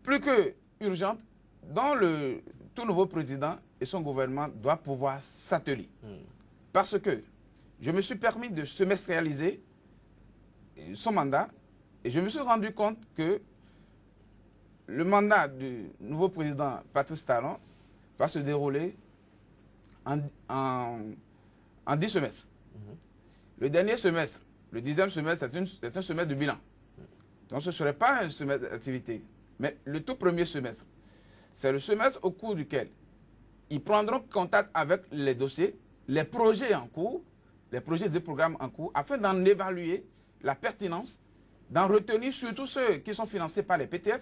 plus que urgente, dont le tout nouveau président et son gouvernement doivent pouvoir s'atteler. Parce que je me suis permis de semestrialiser son mandat et je me suis rendu compte que le mandat du nouveau président Patrice Talon va se dérouler en 10 semestres. Le dernier semestre, le 10e semestre, c'est un semestre de bilan. Donc ce ne serait pas un semestre d'activité. Mais le tout premier semestre, c'est le semestre au cours duquel ils prendront contact avec les dossiers, les projets en cours, les projets et programmes en cours, afin d'en évaluer la pertinence, d'en retenir surtout ceux qui sont financés par les PTF,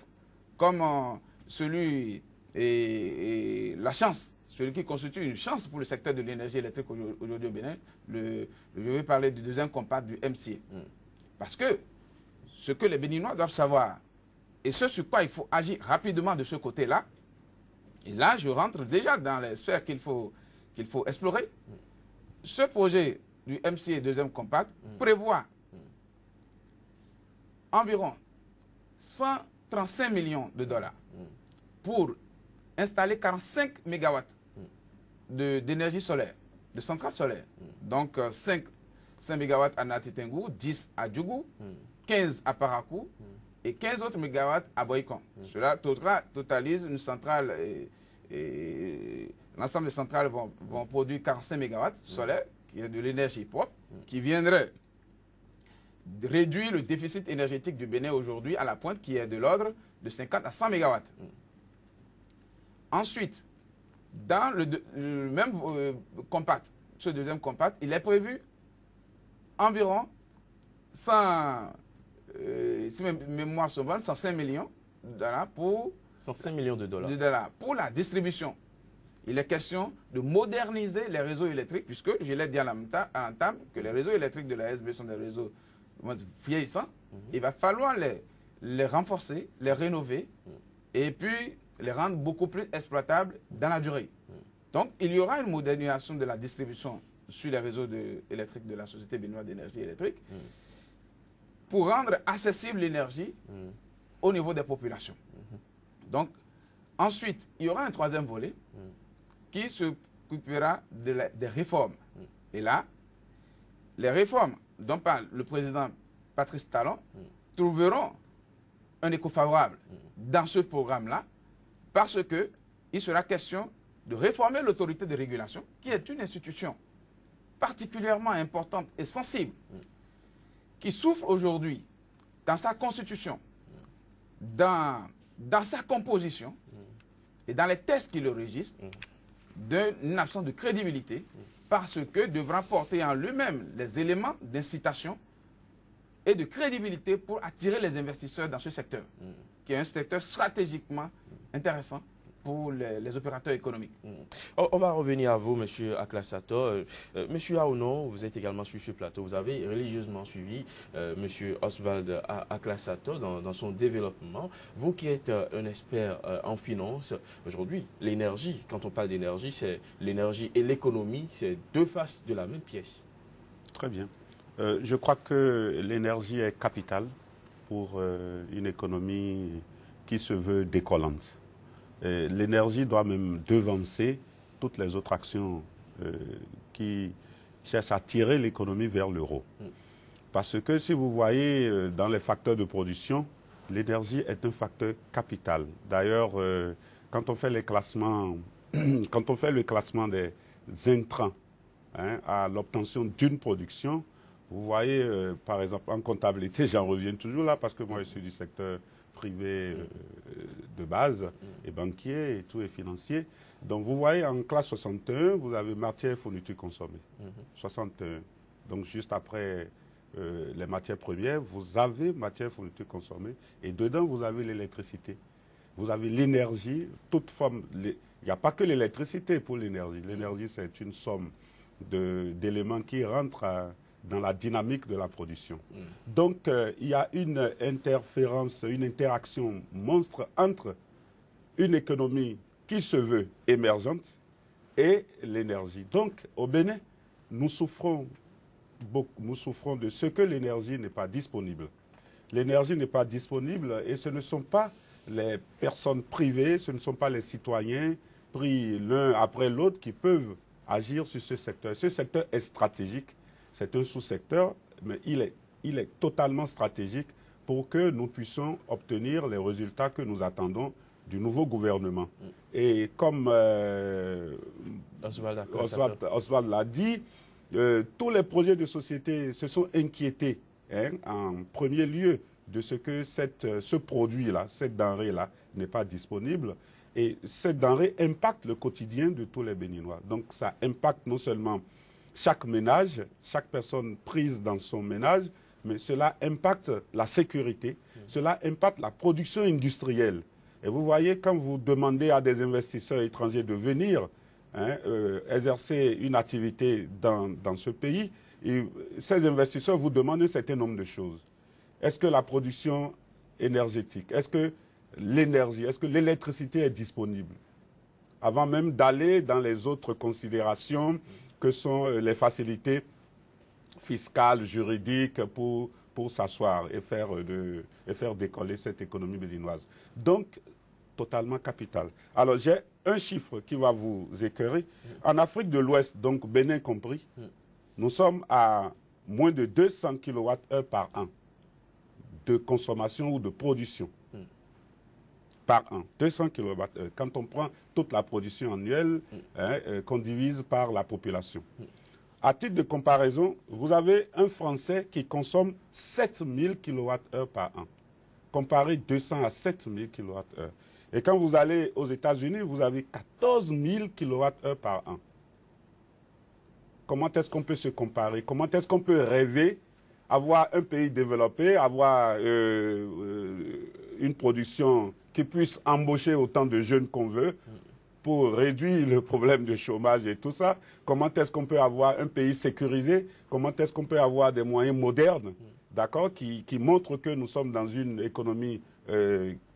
comme celui et la chance, celui qui constitue une chance pour le secteur de l'énergie électrique aujourd'hui au Bénin. Je vais parler du deuxième compact du MCA. Parce que ce que les Béninois doivent savoir, et ce sur quoi il faut agir rapidement de ce côté-là, et là je rentre déjà dans les sphères qu'il faut explorer. Ce projet du MCA deuxième compact prévoit environ 135 millions de dollars pour installer 45 mégawatts d'énergie solaire, de centrales solaires. Donc 5 mégawatts à Natitengu, 10 à Djougou, 15 à Parakou et 15 autres mégawatts à Boycon. Cela totalise une centrale, l'ensemble des centrales vont produire 45 mégawatts solaires, qui est de l'énergie propre, qui viendrait réduire le déficit énergétique du Bénin aujourd'hui à la pointe, qui est de l'ordre de 50 à 100 mégawatts. Ensuite, dans le même compact, ce deuxième compact, il est prévu environ 100, si mes mémoires sont bonnes, 105 millions de dollars pour 105 millions de dollars pour la distribution. Il est question de moderniser les réseaux électriques, puisque je l'ai dit à l'entame que les réseaux électriques de la SB sont des réseaux vieillissants. Il va falloir les renforcer, les rénover, et puis les rendre beaucoup plus exploitables dans la durée. Donc, il y aura une modernisation de la distribution sur les réseaux électriques de la Société béninoise d'énergie électrique pour rendre accessible l'énergie au niveau des populations. Donc, ensuite, il y aura un troisième volet qui s'occupera des réformes. Et là, les réformes dont parle le président Patrice Talon trouveront un écho favorable dans ce programme-là, parce qu'il sera question de réformer l'autorité de régulation, qui est une institution particulièrement importante et sensible, qui souffre aujourd'hui dans sa constitution, dans sa composition et dans les tests qui le régissent, d'une absence de crédibilité, parce que devra porter en lui-même les éléments d'incitation et de crédibilité pour attirer les investisseurs dans ce secteur, qui est un secteur stratégiquement intéressant pour les opérateurs économiques. On va revenir à vous, M. Aklassator. M. Aouno, vous êtes également sur ce plateau. Vous avez religieusement suivi M. Oswald Aklassator dans son développement. Vous qui êtes un expert en finance, aujourd'hui, l'énergie, quand on parle d'énergie, c'est l'énergie et l'économie, c'est deux faces de la même pièce. Très bien. Je crois que l'énergie est capitale pour une économie qui se veut décollante. L'énergie doit même devancer toutes les autres actions qui cherchent à tirer l'économie vers l'euro. Parce que si vous voyez dans les facteurs de production, l'énergie est un facteur capital. D'ailleurs, quand on fait les classements, quand on fait le classement des intrants à l'obtention d'une production, vous voyez, par exemple, en comptabilité, j'en reviens toujours là parce que moi je suis du secteur privé de base, et banquier, et tout, et financier. Donc vous voyez, en classe 61, vous avez matières, fournitures consommées. 61. Donc juste après les matières premières, vous avez matières, fournitures consommées, et dedans vous avez l'électricité. Vous avez l'énergie, toute forme. Il n'y a pas que l'électricité pour l'énergie. L'énergie, c'est une somme d'éléments qui rentrent dans la dynamique de la production. Donc, il y a une interférence, une interaction monstre entre une économie qui se veut émergente et l'énergie. Donc, au Bénin, nous souffrons de ce que l'énergie n'est pas disponible. L'énergie n'est pas disponible et ce ne sont pas les personnes privées, ce ne sont pas les citoyens pris l'un après l'autre qui peuvent agir sur ce secteur. Ce secteur est stratégique, c'est un sous-secteur, mais il est totalement stratégique pour que nous puissions obtenir les résultats que nous attendons du nouveau gouvernement. Et comme Oswald l'a dit, tous les projets de société se sont inquiétés en premier lieu de ce que ce produit-là, cette denrée-là n'est pas disponible. Et cette denrée impacte le quotidien de tous les Béninois. Donc ça impacte non seulement chaque ménage, chaque personne prise dans son ménage, mais cela impacte la sécurité, cela impacte la production industrielle. Et vous voyez, quand vous demandez à des investisseurs étrangers de venir exercer une activité dans ce pays, ces investisseurs vous demandent un certain nombre de choses. Est-ce que la production énergétique, est-ce que l'énergie, est-ce que l'électricité est disponible? Avant même d'aller dans les autres considérations que sont les facilités fiscales, juridiques pour s'asseoir et faire décoller cette économie béninoise. Donc, totalement capital. Alors, j'ai un chiffre qui va vous écœurer. En Afrique de l'Ouest, donc Bénin compris, nous sommes à moins de 200 kWh par an de consommation ou de production. Par an, 200 kWh. Quand on prend toute la production annuelle qu'on divise par la population. À titre de comparaison, vous avez un Français qui consomme 7000 kWh par an. Comparez 200 à 7000 kWh. Et quand vous allez aux États-Unis, vous avez 14 000 kWh par an. Comment est-ce qu'on peut se comparer? Comment est-ce qu'on peut rêver, avoir un pays développé, avoir une production qui puisse embaucher autant de jeunes qu'on veut pour réduire le problème de chômage et tout ça? Comment est-ce qu'on peut avoir un pays sécurisé? Comment est-ce qu'on peut avoir des moyens modernes, d'accord, qui montrent que nous sommes dans une économie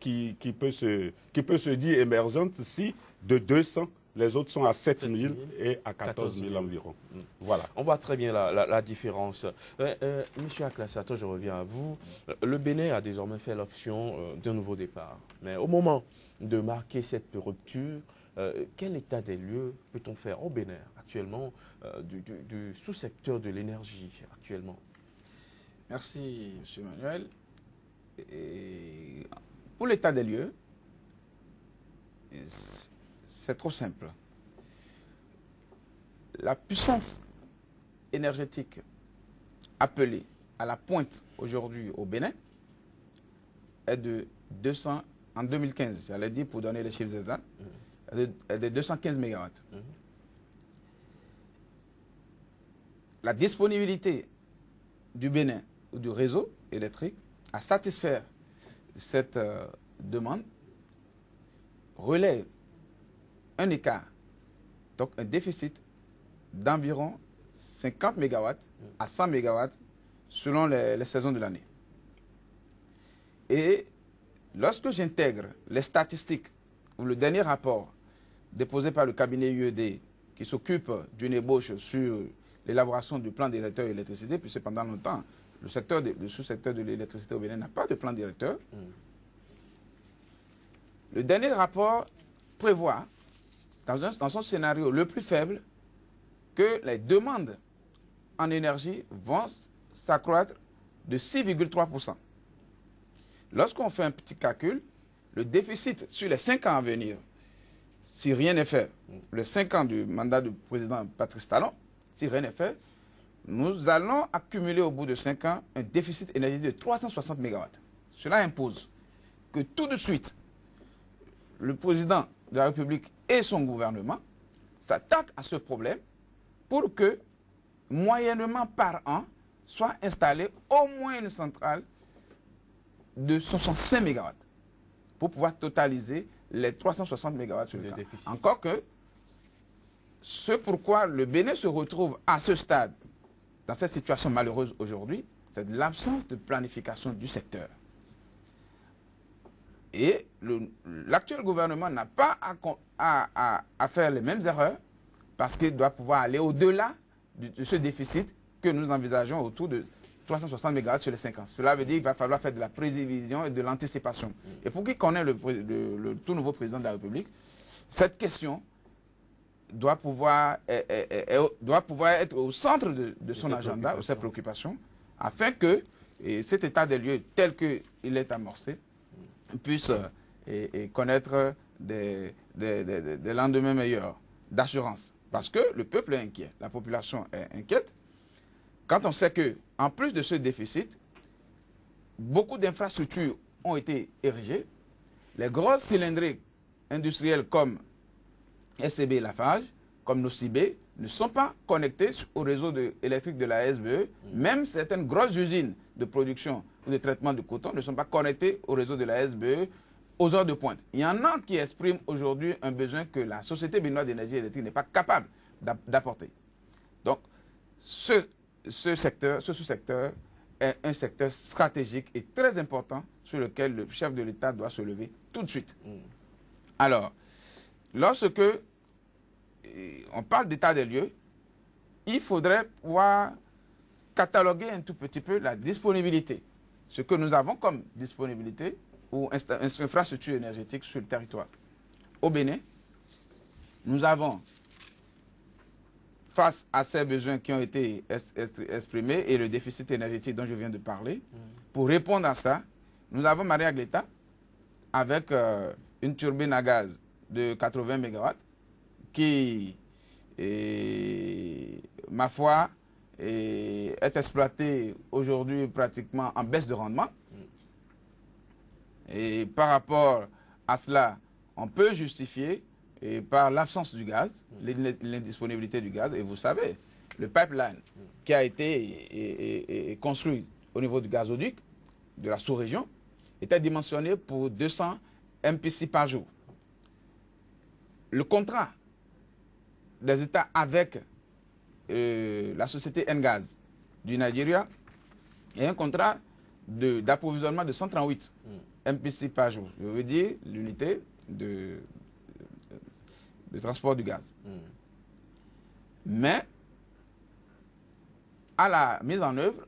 qui peut se dire émergente si de 200, les autres sont à 7 000 et à 14 000 environ. Voilà. On voit très bien la différence. Monsieur Aklassato, je reviens à vous. Le Bénin a désormais fait l'option d'un nouveau départ. Mais au moment de marquer cette rupture, quel état des lieux peut-on faire au Bénin actuellement du sous-secteur de l'énergie actuellement? Merci, M. Manuel. Et pour l'état des lieux, c'est trop simple. La puissance énergétique appelée à la pointe aujourd'hui au Bénin est de 200, en 2015, j'allais dire pour donner les chiffres exacts, est de 215 MW. La disponibilité du Bénin ou du réseau électrique à satisfaire cette demande relève un écart, donc un déficit d'environ 50 MW à 100 MW selon les saisons de l'année. Et lorsque j'intègre les statistiques ou le dernier rapport déposé par le cabinet UED qui s'occupe d'une ébauche sur l'élaboration du plan directeur d'électricité, puisque pendant longtemps, le sous-secteur de l'électricité au Bénin n'a pas de plan directeur. Le dernier rapport prévoit, dans son scénario le plus faible, que les demandes en énergie vont s'accroître de 6,3%. Lorsqu'on fait un petit calcul, le déficit sur les 5 ans à venir, si rien n'est fait, les 5 ans du mandat du président Patrice Talon, si rien n'est fait, nous allons accumuler au bout de 5 ans un déficit énergétique de 360 MW. Cela impose que tout de suite, le président de la République et son gouvernement s'attaquent à ce problème pour que, moyennement par an, soit installée au moins une centrale de 65 MW pour pouvoir totaliser les 360 MW sur le déficit. Encore que, ce pourquoi le Bénin se retrouve à ce stade, dans cette situation malheureuse aujourd'hui, c'est l'absence de planification du secteur. Et l'actuel gouvernement n'a pas à faire les mêmes erreurs parce qu'il doit pouvoir aller au-delà de ce déficit que nous envisageons autour de 360 MW sur les 5 ans. Cela veut dire qu'il va falloir faire de la prévision et de l'anticipation. Et pour qui connaît le tout nouveau président de la République, cette question doit pouvoir être au centre de son agenda, de ses préoccupations, afin que cet état des lieux tel qu'il est amorcé puisse connaître des lendemains meilleurs d'assurance. Parce que le peuple est inquiet, la population est inquiète. Quand on sait qu'en plus de ce déficit, beaucoup d'infrastructures ont été érigées, les grosses cylindriques industrielles comme SCB Lafarge, comme Nocibé, ne sont pas connectées au réseau électrique de la SBE. Même certaines grosses usines de production ou de traitement de coton ne sont pas connectées au réseau de la SBE aux heures de pointe. Il y en a qui expriment aujourd'hui un besoin que la Société béninoise d'énergie électrique n'est pas capable d'apporter. Donc, ce sous-secteur est un secteur stratégique et très important sur lequel le chef de l'État doit se lever tout de suite. Alors, lorsque on parle d'état des lieux, il faudrait pouvoir cataloguer un tout petit peu la disponibilité. Ce que nous avons comme disponibilité ou infrastructure énergétique sur le territoire. Au Bénin, nous avons, face à ces besoins qui ont été exprimés et le déficit énergétique dont je viens de parler, pour répondre à ça, nous avons Maria Gleta avec une turbine à gaz de 80 MW qui, ma foi, est exploitée aujourd'hui pratiquement en baisse de rendement. Et par rapport à cela, on peut justifier par l'absence du gaz, l'indisponibilité du gaz. Et vous savez, le pipeline qui a été construit au niveau du gazoduc de la sous-région était dimensionné pour 200 MPC par jour. Le contrat des États avec la société Ngaz du Nigeria est un contrat d'approvisionnement de 138 MPC par jour. Je veux dire l'unité de transport du gaz. Mais à la mise en œuvre,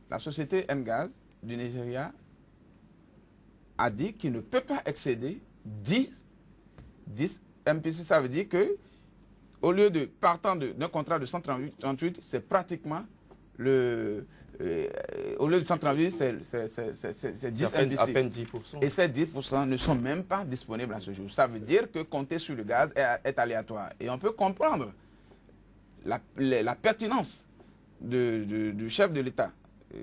la société Ngaz du Nigeria a dit qu'il ne peut pas excéder 10 MPC. Ça veut dire que au lieu de partant d'un contrat de 138, c'est pratiquement au lieu de 138, c'est 10 MPC. À peine 10%. Et ces 10% ne sont même pas disponibles à ce jour. Ça veut dire que compter sur le gaz est aléatoire. Et on peut comprendre la pertinence du chef de l'État,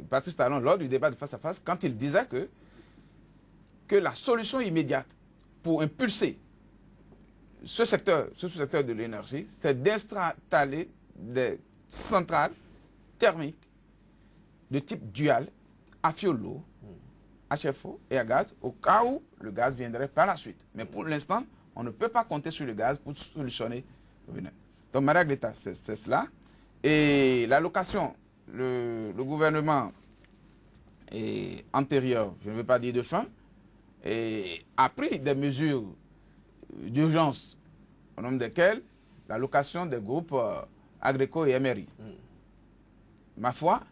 Patrice Talon, lors du débat de face à face, quand il disait que la solution immédiate pour impulser ce sous-secteur de l'énergie, c'est d'installer des centrales thermiques de type dual à fioul lourd, HFO et à gaz, au cas où le gaz viendrait par la suite. Mais pour l'instant, on ne peut pas compter sur le gaz pour solutionner le Bénin. Donc, Maria Gleta, c'est cela. Et l'allocation, le gouvernement antérieur, je ne veux pas dire de fin, a pris des mesures d'urgence, au nombre desquelles l'allocation des groupes agricoles et MRI. Ma foi,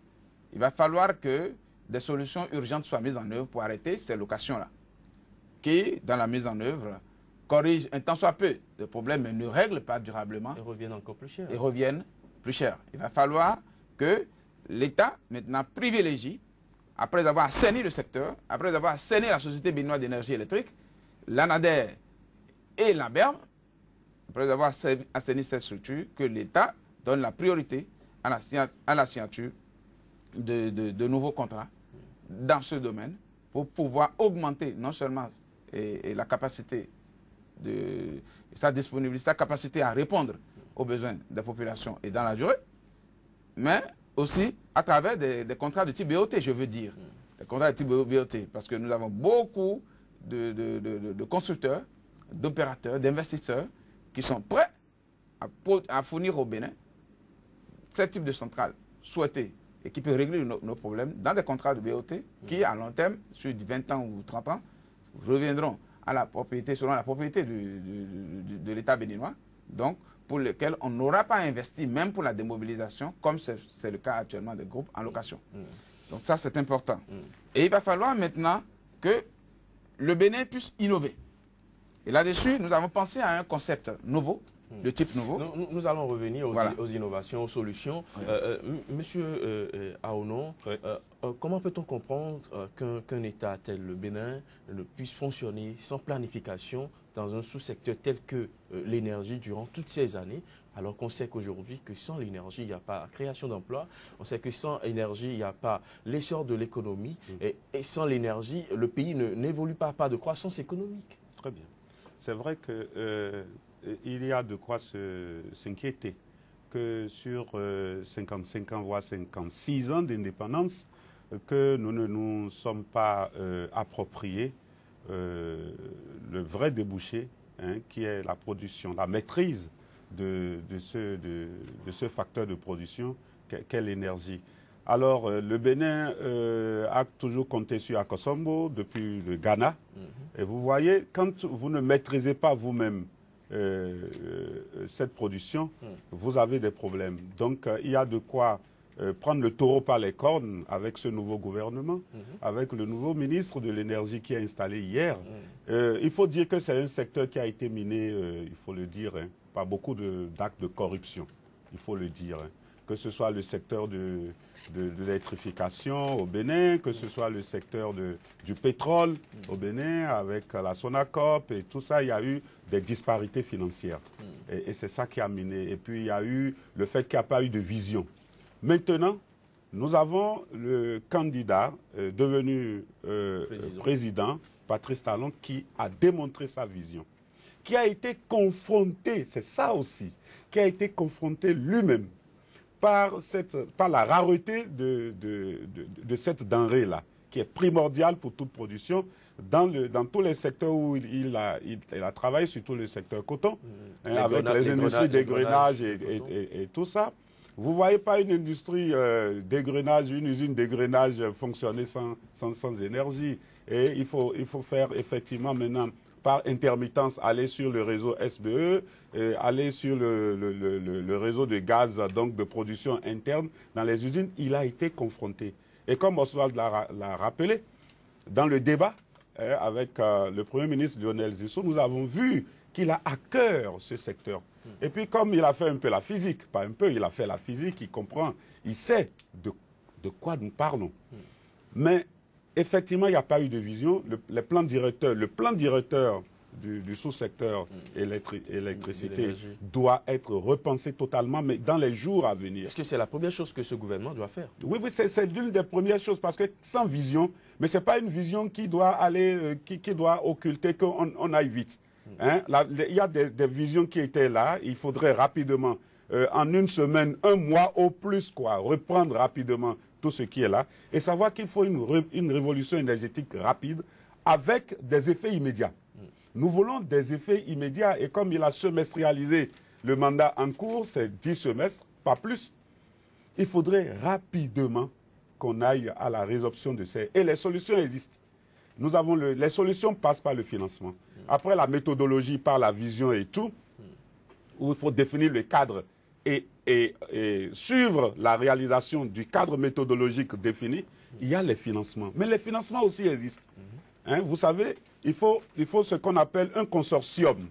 il va falloir que des solutions urgentes soient mises en œuvre pour arrêter ces locations-là, qui, dans la mise en œuvre, corrigent un tant soit peu de problèmes, mais ne règlent pas durablement. Et reviennent encore plus cher. Et reviennent plus cher. Il va falloir que l'État, maintenant, privilégie, après avoir assaini le secteur, après avoir assaini la Société béninoise d'énergie électrique, l'ANADER et l'ABERM, après avoir assaini cette structure, que l'État donne la priorité à la signature de nouveaux contrats dans ce domaine pour pouvoir augmenter non seulement la capacité de sa disponibilité, sa capacité à répondre aux besoins des populations et dans la durée, mais aussi à travers des contrats de type BOT, je veux dire. Des contrats de type BOT, parce que nous avons beaucoup de constructeurs, d'opérateurs, d'investisseurs qui sont prêts à fournir au Bénin ce type de centrale souhaitée et qui peut régler nos problèmes dans des contrats de BOT qui, à long terme, sur 20 ans ou 30 ans, reviendront à la propriété, selon la propriété de l'État béninois, donc pour lesquels on n'aura pas investi, même pour la démobilisation, comme c'est le cas actuellement des groupes en location. Donc ça, c'est important. Et il va falloir maintenant que le Bénin puisse innover. Et là-dessus, nous avons pensé à un concept nouveau, de type nouveau. Nous allons revenir aux innovations, aux solutions. Monsieur Aonon, comment peut-on comprendre qu'un État tel le Bénin ne puisse fonctionner sans planification dans un sous-secteur tel que l'énergie durant toutes ces années, alors qu'on sait qu'aujourd'hui, que sans l'énergie, il n'y a pas création d'emplois, on sait que sans énergie, il n'y a pas l'essor de l'économie, et sans l'énergie, le pays n'évolue pas de croissance économique. Très bien. C'est vrai que il y a de quoi s'inquiéter que sur 55 ans, voire 56 ans d'indépendance, que nous ne nous sommes pas appropriés le vrai débouché, qui est la production, la maîtrise de ce facteur de production qu'est l'énergie. Alors, le Bénin a toujours compté sur Akosombo depuis le Ghana. Et vous voyez, quand vous ne maîtrisez pas vous-même cette production, vous avez des problèmes. Donc, il y a de quoi prendre le taureau par les cornes avec ce nouveau gouvernement, avec le nouveau ministre de l'énergie qui est installé hier. Il faut dire que c'est un secteur qui a été miné, il faut le dire, par beaucoup d'actes de corruption, il faut le dire. Que ce soit le secteur de l'électrification au Bénin, que ce soit le secteur du pétrole au Bénin avec la Sonacop et tout ça, il y a eu des disparités financières. Et c'est ça qui a miné. Et puis il y a eu le fait qu'il n'y a pas eu de vision. Maintenant, nous avons le candidat devenu président, Patrice Talon, qui a démontré sa vision, qui a été confronté, c'est ça aussi, qui a été confronté lui-même par la rareté de cette denrée-là, qui est primordiale pour toute production, dans tous les secteurs où il a travaillé, surtout le secteur coton, avec les industries d'égrenage et tout ça. Vous ne voyez pas une industrie d'égrenage, une usine d'égrenage fonctionner sans énergie. Et il faut faire effectivement maintenant, par intermittence, aller sur le réseau SBE, aller sur le réseau de gaz, donc de production interne dans les usines. Il a été confronté. Et comme Oswald l'a rappelé, dans le débat avec le Premier ministre Lionel Zisso, nous avons vu qu'il a à cœur ce secteur. Et puis comme il a fait un peu la physique, pas un peu, il a fait la physique, il comprend, il sait de quoi nous parlons. Mais effectivement, il n'y a pas eu de vision. Le plan directeur du sous-secteur électricité doit être repensé totalement, mais dans les jours à venir. Est-ce que c'est la première chose que ce gouvernement doit faire? Oui, c'est l'une des premières choses, parce que sans vision, mais ce n'est pas une vision qui doit aller, qui doit occulter qu'on aille vite. Il y a des visions qui étaient là, il faudrait rapidement, en une semaine, un mois au plus, reprendre rapidement tout ce qui est là, et savoir qu'il faut une révolution énergétique rapide avec des effets immédiats. Nous voulons des effets immédiats, et comme il a semestrialisé le mandat en cours, c'est 10 semestres, pas plus, il faudrait rapidement qu'on aille à la résorption de ces... Et les solutions existent. Nous avons les solutions passent par le financement. Après la méthodologie, par la vision et tout, où il faut définir le cadre et suivre la réalisation du cadre méthodologique défini, il y a les financements. Mais les financements aussi existent. Vous savez, il faut ce qu'on appelle un consortium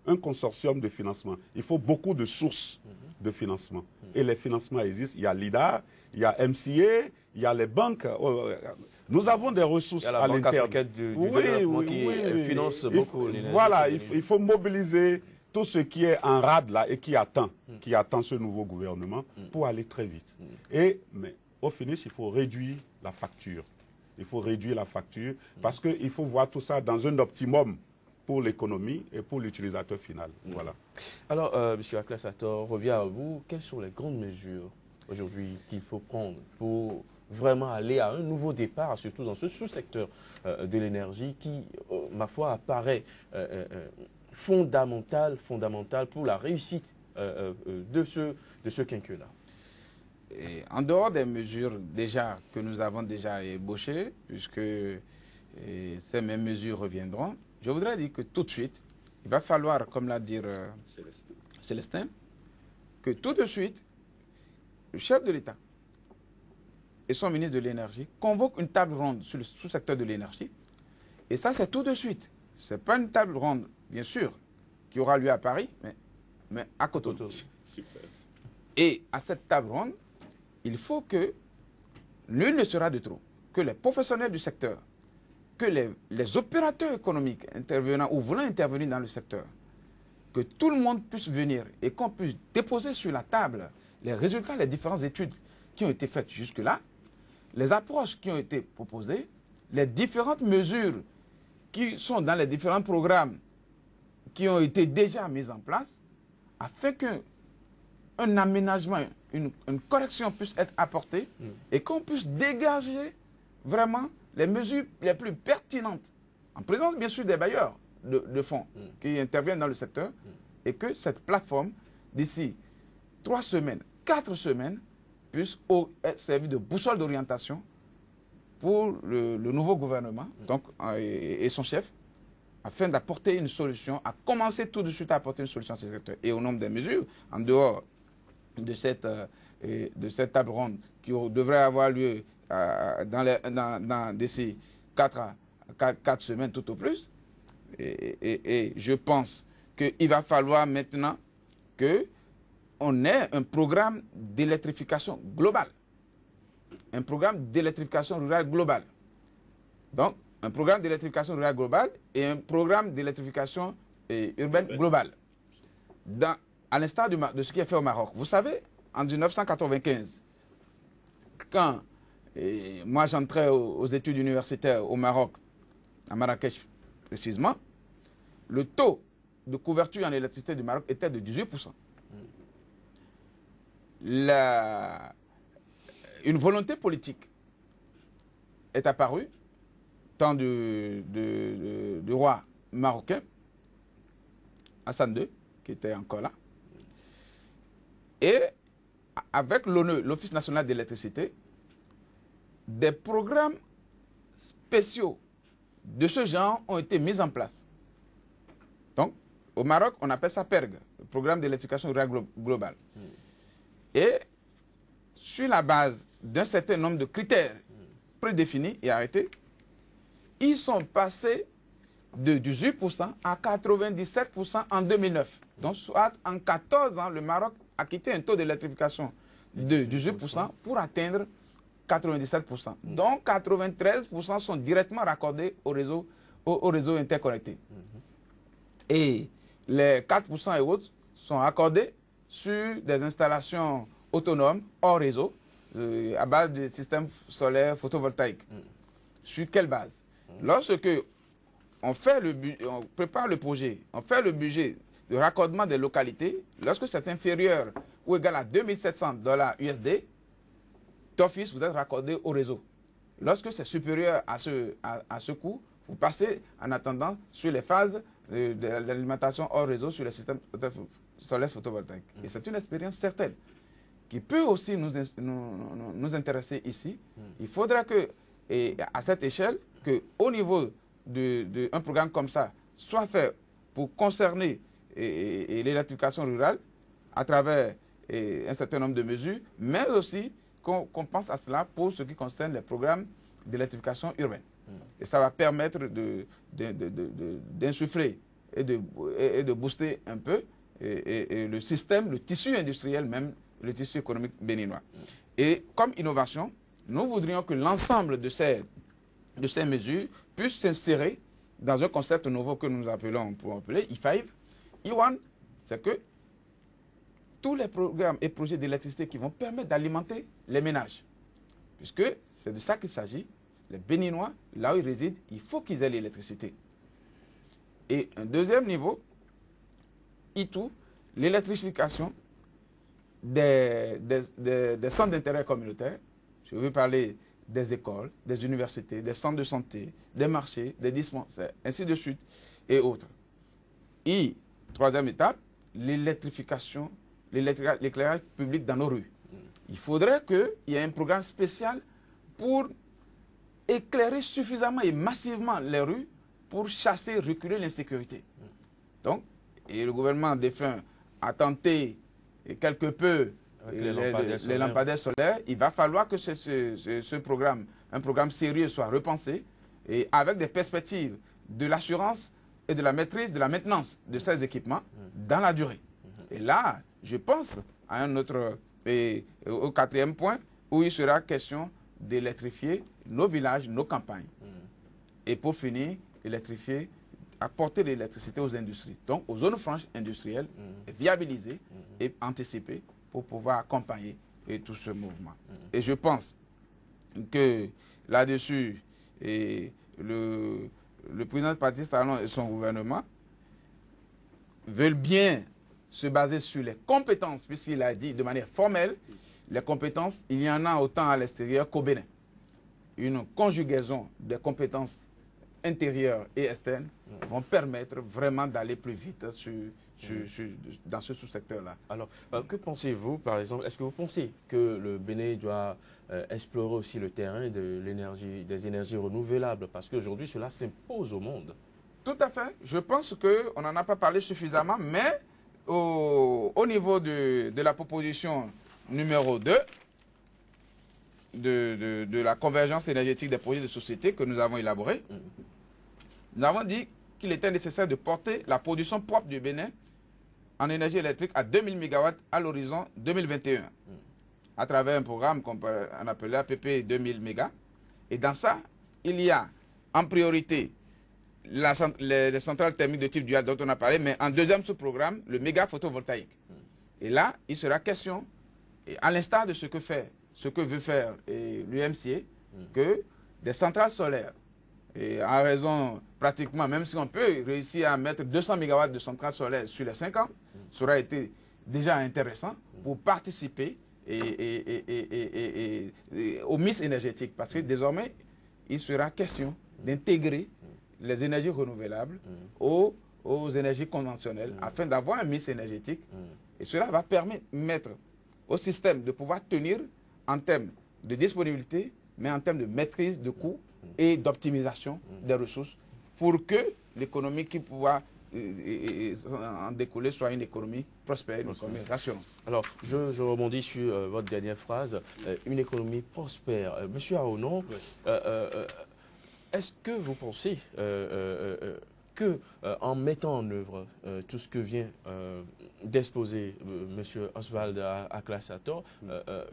de financement. Il faut beaucoup de sources de financement. Et les financements existent. Il y a l'IDA, il y a MCA, il y a les banques. Nous avons des ressources à l'interne. Il y a la Banque africaine du développement qui finance beaucoup l'énergie. Voilà, il faut mobiliser tout ce qui est en rade là et qui attend ce nouveau gouvernement pour aller très vite. Mais au finish, il faut réduire la facture. Il faut réduire la facture parce qu'il faut voir tout ça dans un optimum pour l'économie et pour l'utilisateur final. Voilà. Alors, M. Aklassator, revient à vous. Quelles sont les grandes mesures aujourd'hui qu'il faut prendre pour vraiment aller à un nouveau départ, surtout dans ce sous-secteur de l'énergie qui, ma foi, apparaît fondamental pour la réussite de ce quinquennat? Et en dehors des mesures déjà que nous avons déjà ébauchées, puisque ces mêmes mesures reviendront, je voudrais dire que tout de suite, il va falloir, comme l'a dit Célestin, que tout de suite, le chef de l'État et son ministre de l'Énergie convoquent une table ronde sur le sous-secteur de l'énergie. Et ça, c'est tout de suite. Ce n'est pas une table ronde, bien sûr, qui aura lieu à Paris, mais à Cotonou. Super. Et à cette table ronde, il faut que nul ne sera de trop, que les professionnels du secteur, que les opérateurs économiques intervenant ou voulant intervenir dans le secteur, que tout le monde puisse venir et qu'on puisse déposer sur la table les résultats des différentes études qui ont été faites jusque-là, les approches qui ont été proposées, les différentes mesures qui sont dans les différents programmes qui ont été déjà mis en place, afin qu'un aménagement, une correction puisse être apportée et qu'on puisse dégager vraiment les mesures les plus pertinentes, en présence bien sûr des bailleurs de fonds qui interviennent dans le secteur, et que cette plateforme, d'ici 3 semaines, 4 semaines, puisse servir de boussole d'orientation pour le nouveau gouvernement donc, et son chef, afin d'apporter une solution, à commencer tout de suite à apporter une solution à ce secteur. Et au nombre des mesures, en dehors de cette table ronde qui devrait avoir lieu d'ici 4 semaines tout au plus, et je pense qu'il va falloir maintenant qu'on ait un programme d'électrification global. Un programme d'électrification rurale globale. Donc, un programme d'électrification rurale globale et un programme d'électrification urbaine globale. À l'instar de ce qui est fait au Maroc. Vous savez, en 1995, quand moi j'entrais aux études universitaires au Maroc, à Marrakech précisément, le taux de couverture en électricité du Maroc était de 18%. Une volonté politique est apparue, tant du roi marocain, Hassan II, qui était encore là, et avec l'ONU, l'Office national d'électricité, des programmes spéciaux de ce genre ont été mis en place. Donc, au Maroc, on appelle ça PERG, le programme d'électrification rurale globale. Et sur la base d'un certain nombre de critères prédéfinis et arrêtés, ils sont passés de 18% à 97% en 2009. Donc, soit en 14 ans, le Maroc a quitté un taux d'électrification de 18% pour atteindre 97%. Donc, 93% sont directement raccordés au réseau interconnecté. Et les 4% et autres sont raccordés sur des installations autonomes hors réseau à base de systèmes solaires photovoltaïques. Sur quelle base? Lorsque on prépare le projet, on fait le budget de raccordement des localités, lorsque c'est inférieur ou égal à $2700 USD, d'office, vous êtes raccordé au réseau. Lorsque c'est supérieur à ce coût, vous passez en attendant sur les phases de l'alimentation hors réseau sur les systèmes solaires photovoltaïques. Et c'est une expérience certaine qui peut aussi nous intéresser ici. Il faudra que, à cette échelle, qu'au niveau d'un programme comme ça soit fait pour concerner l'électrification rurale à travers un certain nombre de mesures, mais aussi qu'on pense à cela pour ce qui concerne les programmes d'électrification urbaine. Et ça va permettre d'insuffler et de booster un peu le système, le tissu industriel même, le tissu économique béninois. Et comme innovation, nous voudrions que l'ensemble de ces mesures puissent s'insérer dans un concept nouveau que nous appelons, pour appeler E5. E1, c'est que tous les programmes et projets d'électricité qui vont permettre d'alimenter les ménages, puisque c'est de ça qu'il s'agit. Les Béninois, là où ils résident, il faut qu'ils aient l'électricité. Et un deuxième niveau, E2, l'électrification des centres d'intérêt communautaire. Je veux parler des écoles, des universités, des centres de santé, des marchés, des dispensaires, ainsi de suite, et autres. Et troisième étape, l'électrification, l'éclairage public dans nos rues. Il faudrait qu'il y ait un programme spécial pour éclairer suffisamment et massivement les rues pour chasser, reculer l'insécurité. Donc, et le gouvernement défunt à tenter quelque peu les lampadaires solaires, il va falloir que ce programme, un programme sérieux, soit repensé et avec des perspectives de l'assurance et de la maîtrise, de la maintenance de ces équipements dans la durée. Et là, je pense à un autre, au quatrième point, où il sera question d'électrifier nos villages, nos campagnes. Et pour finir, électrifier, apporter de l'électricité aux industries, donc aux zones franches industrielles, viabiliser et anticiper pour pouvoir accompagner tout ce mouvement. Et je pense que là-dessus, le président de Patrice Talon et son gouvernement veulent bien se baser sur les compétences, puisqu'il a dit de manière formelle, les compétences, il y en a autant à l'extérieur qu'au Bénin. Une conjugaison des compétences intérieures et externes vont permettre vraiment d'aller plus vite dans ce sous-secteur-là. Alors, que pensez-vous, par exemple, est-ce que vous pensez que le Bénin doit explorer aussi le terrain de des énergies renouvelables? Parce qu'aujourd'hui, cela s'impose au monde. Tout à fait. Je pense qu'on n'en a pas parlé suffisamment, mais au niveau de la proposition numéro 2, de la convergence énergétique des projets de société que nous avons élaboré, nous avons dit qu'il était nécessaire de porter la production propre du Bénin en énergie électrique à 2000 MW à l'horizon 2021, à travers un programme qu'on appelait APP 2000 MW. Et dans ça, il y a en priorité les centrales thermiques de type dual dont on a parlé, mais en deuxième sous-programme, le méga photovoltaïque. Et là, il sera question, à l'instar de ce que veut faire l'UMCA, que des centrales solaires, et en raison pratiquement, même si on peut réussir à mettre 200 MW de centrales solaires sur les 5 ans, ça aura été déjà intéressant pour participer au mix énergétique. Parce que désormais, il sera question d'intégrer les énergies renouvelables aux énergies conventionnelles afin d'avoir un mix énergétique. Et cela va permettre au système de pouvoir tenir en termes de disponibilité, mais en termes de maîtrise de coûts et d'optimisation des ressources pour que l'économie qui pourra en découler soit une économie prospère, une économie rassurante. Alors, je rebondis sur votre dernière phrase, une économie prospère. Monsieur Aonon, est-ce que vous pensez que en mettant en œuvre tout ce que vient d'exposer M. Oswald Aklassator,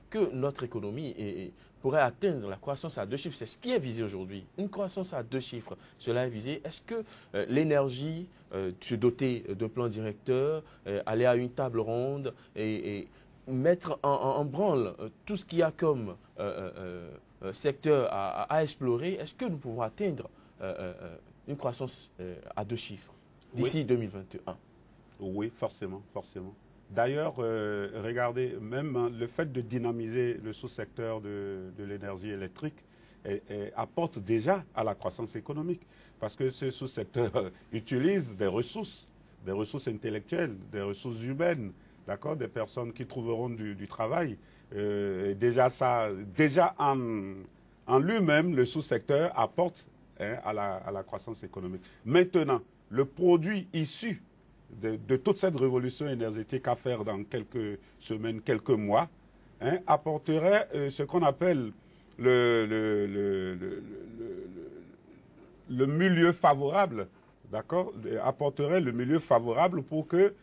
que notre économie pourrait atteindre la croissance à 2 chiffres? C'est ce qui est visé aujourd'hui. Une croissance à 2 chiffres, cela est visé. Est-ce que l'énergie, se doter de plans directeurs, aller à une table ronde et mettre en branle tout ce qu'il y a comme secteur à explorer, est-ce que nous pouvons atteindre une croissance à 2 chiffres d'ici 2021? Oui, forcément, forcément. D'ailleurs, regardez, même le fait de dynamiser le sous-secteur de l'énergie électrique apporte déjà à la croissance économique. Parce que ce sous-secteur utilise des ressources intellectuelles, des ressources humaines, d'accord, des personnes qui trouveront du travail. Déjà en lui-même, le sous-secteur apporte à la croissance économique. Maintenant, le produit issu de toute cette révolution énergétique à faire dans quelques semaines, quelques mois, apporterait ce qu'on appelle le milieu favorable, d'accord, apporterait le milieu favorable pour que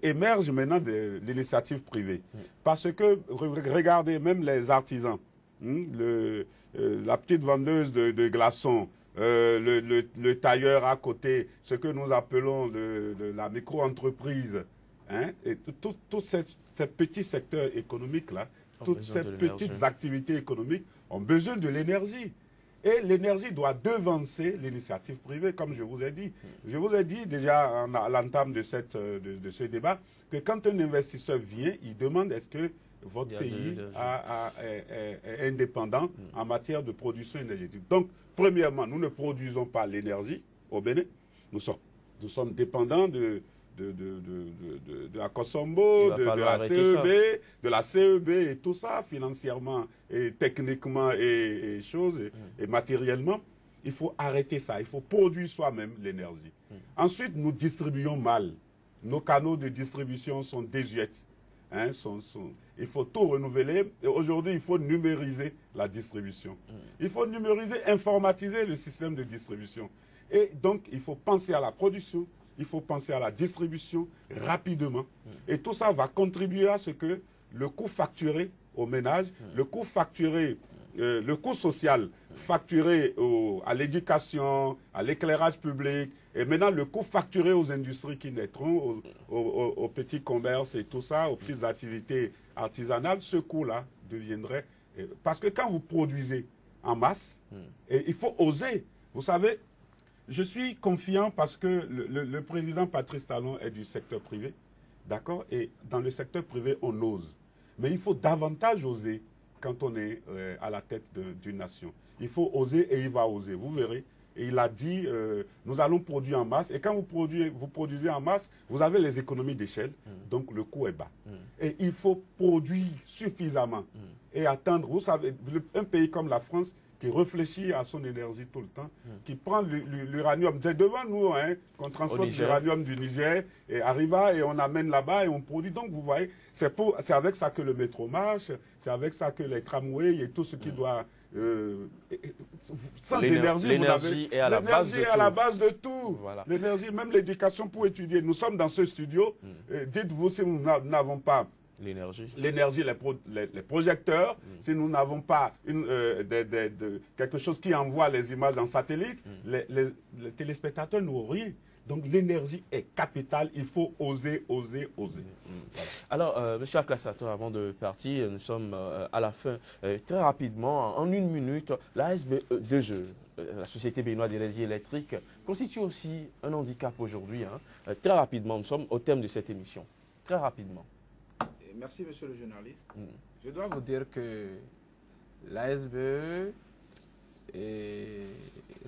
émerge maintenant de l'initiative privée. Parce que, regardez, même les artisans, la petite vendeuse de glaçons, le tailleur à côté, ce que nous appelons la micro-entreprise, et tous ces petits secteurs économiques-là, toutes ces petites activités économiques ont besoin de l'énergie. Et l'énergie doit devancer l'initiative privée, comme je vous ai dit. Je vous ai dit déjà à l'entame de ce débat que quand un investisseur vient, il demande est-ce que votre pays est indépendant en matière de production énergétique. Donc, premièrement, nous ne produisons pas l'énergie au Bénin. Nous sommes dépendants de la Kosombo, de la CEB et tout ça, financièrement et techniquement et matériellement. Il faut arrêter ça. Il faut produire soi-même l'énergie. Ensuite, nous distribuons mal. nos canaux de distribution sont désuets. Hein, il faut tout renouveler. Et aujourd'hui, il faut numériser la distribution. Il faut numériser, informatiser le système de distribution. Et donc, il faut penser à la production, il faut penser à la distribution rapidement. Et tout ça va contribuer à ce que le coût facturé aux ménages, le coût facturé, le coût social facturé à l'éducation, à l'éclairage public, et maintenant le coût facturé aux industries qui naîtront, aux petits commerces et tout ça, aux petites activités artisanales, ce coût-là deviendrait... Parce que quand vous produisez en masse, et il faut oser. Vous savez, je suis confiant parce que le président Patrice Talon est du secteur privé, d'accord? Et dans le secteur privé, on ose. Mais il faut davantage oser quand on est à la tête d'une nation. Il faut oser et il va oser, vous verrez. Et il a dit, nous allons produire en masse. Et quand vous produisez en masse, vous avez les économies d'échelle, donc le coût est bas. Et il faut produire suffisamment et attendre. Vous savez, un pays comme la France, qui réfléchit à son énergie tout le temps, qui prend l'uranium. C'est devant nous hein, qu'on transporte l'uranium du Niger, et Arriva, et on amène là-bas et on produit. Donc, vous voyez, c'est avec ça que le métro marche, c'est avec ça que les tramways et tout ce qui doit... sans énergie, l'énergie est à la base de tout. Voilà. L'énergie, même l'éducation pour étudier. Nous sommes dans ce studio. Dites-vous si nous n'avons pas l'énergie, les projecteurs, si nous n'avons pas quelque chose qui envoie les images en satellite, les téléspectateurs n'ont rien. Donc l'énergie est capitale, il faut oser, oser, oser. Voilà. Alors, M. Aklassato, avant de partir, nous sommes à la fin. Très rapidement, en une minute, la SBE2E, la Société béninoise d'énergie électrique, constitue aussi un handicap aujourd'hui. Hein. Très rapidement, nous sommes au thème de cette émission. Très rapidement. Merci, monsieur le journaliste. Je dois vous dire que la SBE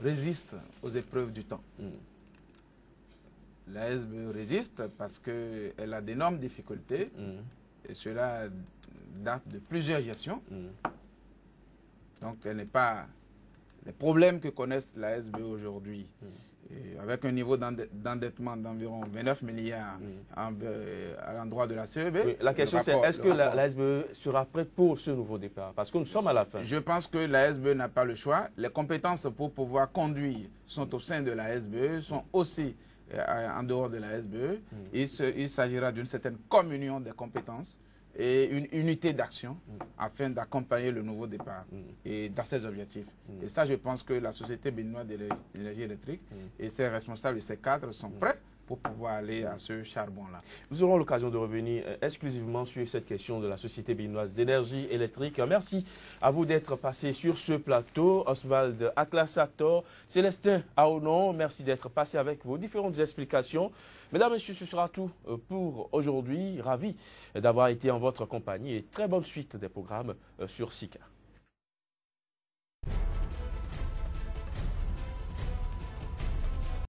résiste aux épreuves du temps. La SBE résiste parce qu'elle a d'énormes difficultés et cela date de plusieurs gestions. Donc, elle n'est pas... Les problèmes que connaissent la SBE aujourd'hui, avec un niveau d'endettement d'environ 29 milliards à l'endroit de la CEB. Oui, la question c'est, est-ce que la SBE sera prête pour ce nouveau départ? Parce que nous sommes à la fin. Je pense que la SBE n'a pas le choix. Les compétences pour pouvoir conduire sont au sein de la SBE, sont aussi en dehors de la SBE. Il s'agira d'une certaine communion des compétences et une unité d'action afin d'accompagner le nouveau départ et dans ses objectifs. Et ça, je pense que la Société béninoise de l'énergie électrique et ses responsables et ses cadres sont prêts pour pouvoir aller à ce charbon-là. Nous aurons l'occasion de revenir exclusivement sur cette question de la Société béninoise d'énergie électrique. Merci à vous d'être passé sur ce plateau. Oswald Aklassato, Célestin Aonon, merci d'être passé avec vos différentes explications. Mesdames et messieurs, ce sera tout pour aujourd'hui. Ravi d'avoir été en votre compagnie et très bonne suite des programmes sur SICA.